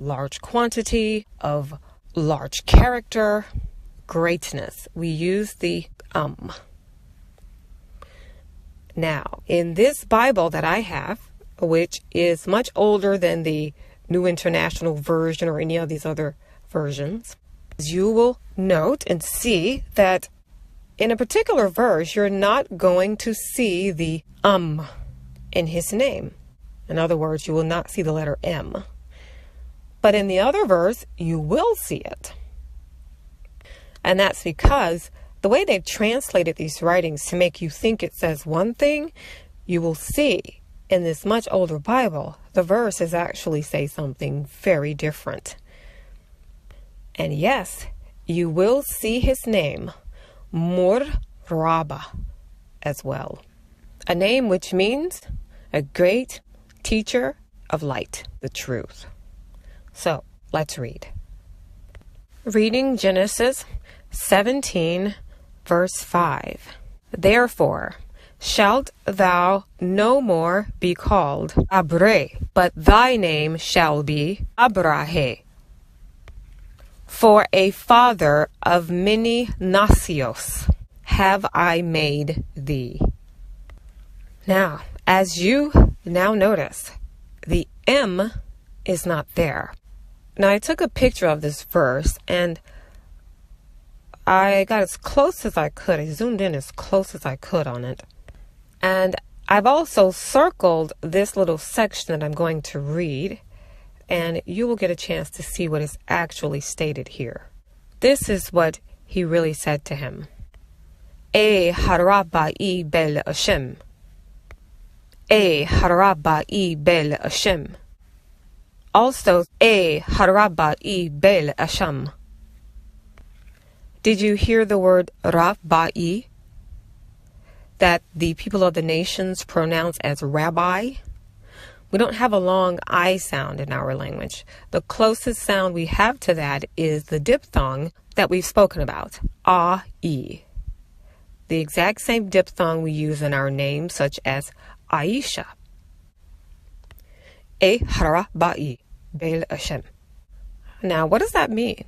large quantity, of large character, greatness. We use the Now, in this Bible that I have, which is much older than the New International Version or any of these other versions, you will note and see that in a particular verse, you're not going to see the in his name. In other words, you will not see the letter M. But in the other verse, you will see it. And that's because the way they've translated these writings to make you think it says one thing, you will see in this much older Bible, the verses actually say something very different. And yes, you will see his name, Mor Rabba, as well. A name which means a great teacher of light, the truth. So, let's read. Reading Genesis 17, verse 5. Therefore, shalt thou no more be called Abrah, but thy name shall be Abraham. For a father of many nations have I made thee. Now, as you now notice, the M is not there. Now, I took a picture of this verse and I got as close as I could. I zoomed in as close as I could on it. And I've also circled this little section that I'm going to read, and you will get a chance to see what is actually stated here. This is what he really said to him. Harabai bel Hashem. Harabai bel Hashem. Also, Harabai bel Hashem. Did you hear the word Rabbi that the people of the nations pronounce as rabbi? We don't have a long I sound in our language. The closest sound we have to that is the diphthong that we've spoken about, A-E. The exact same diphthong we use in our names, such as Aisha. Harabai bel Hashem. Now, what does that mean?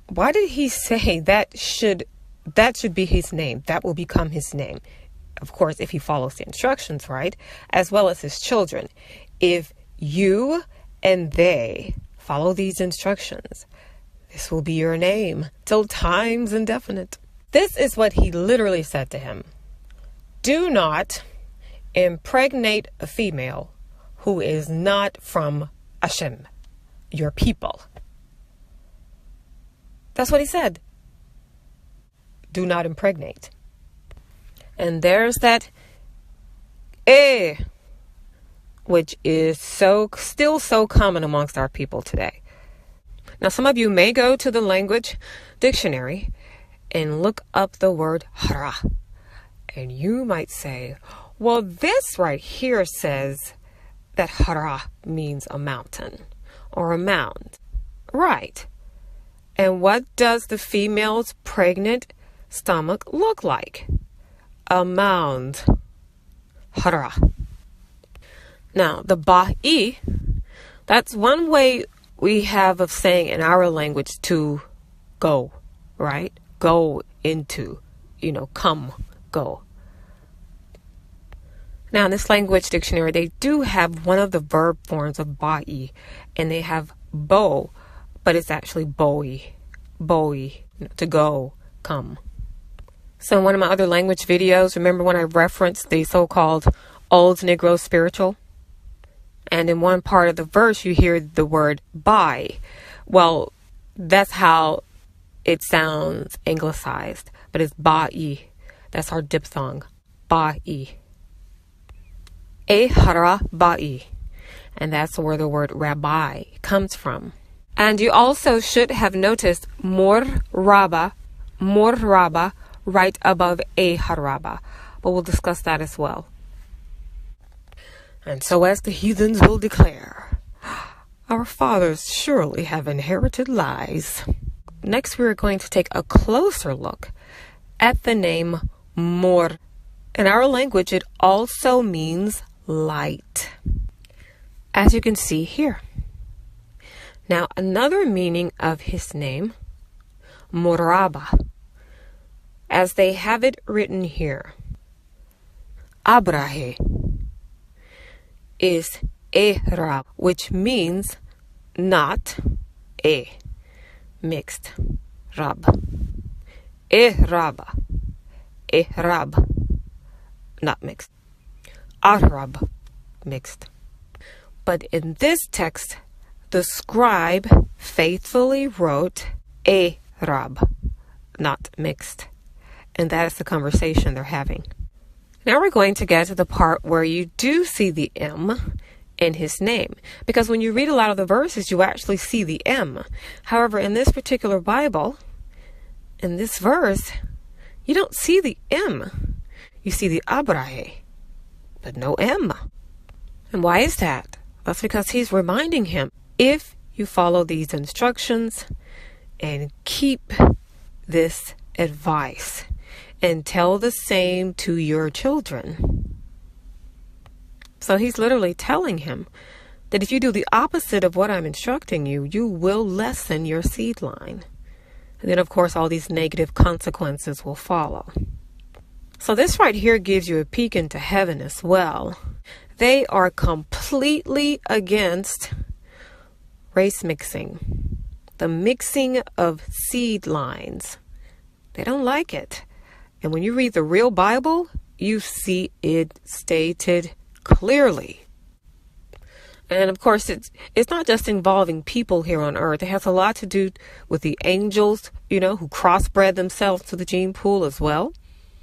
Why did he say that should be his name? That will become his name. Of course, if he follows the instructions, right? As well as his children. If you and they follow these instructions, this will be your name till time's indefinite. This is what he literally said to him. Do not impregnate a female who is not from Hashem, your people. That's what he said. Do not impregnate. And there's that which is still so common amongst our people today. Now, some of you may go to the language dictionary and look up the word hara. And you might say, well, this right here says that hara means a mountain or a mound. Right. And what does the female's pregnant stomach look like? A mound. Hara. Now, the ba'i, that's one way we have of saying in our language to go, right? Go into, come, go. Now, in this language dictionary, they do have one of the verb forms of ba'i, and they have bo, but it's actually boi, to go, come. So in one of my other language videos, remember when I referenced the so-called Old Negro spiritual? And in one part of the verse, you hear the word by. Well, that's how it sounds anglicized, but it's ba'i. That's our diphthong, ba'i. Hara ba'i. And that's where the word rabbi comes from. And you also should have noticed Mor Rabba right above Haraba. But we'll discuss that as well. And so as the heathens will declare, our fathers surely have inherited lies. Next, we are going to take a closer look at the name Mor. In our language, it also means light. As you can see here. Now, another meaning of his name, Moraba, as they have it written here, Abrahe, is Erab, which means not a mixed rab. Eraba, Erab, not mixed. Arab, mixed. But in this text, the scribe faithfully wrote Arab, not mixed. And that is the conversation they're having. Now we're going to get to the part where you do see the M in his name. Because when you read a lot of the verses, you actually see the M. However, in this particular Bible, in this verse, you don't see the M. You see the Abrahe, but no M. And why is that? That's because he's reminding him, if you follow these instructions and keep this advice and tell the same to your children. So he's literally telling him that if you do the opposite of what I'm instructing you, you will lessen your seed line. And then, of course, all these negative consequences will follow. So this right here gives you a peek into heaven as well. They are completely against race mixing, the mixing of seed lines. They don't like it. And when you read the real Bible, you see it stated clearly. And of course, it's not just involving people here on earth. It has a lot to do with the angels, who crossbred themselves to the gene pool as well.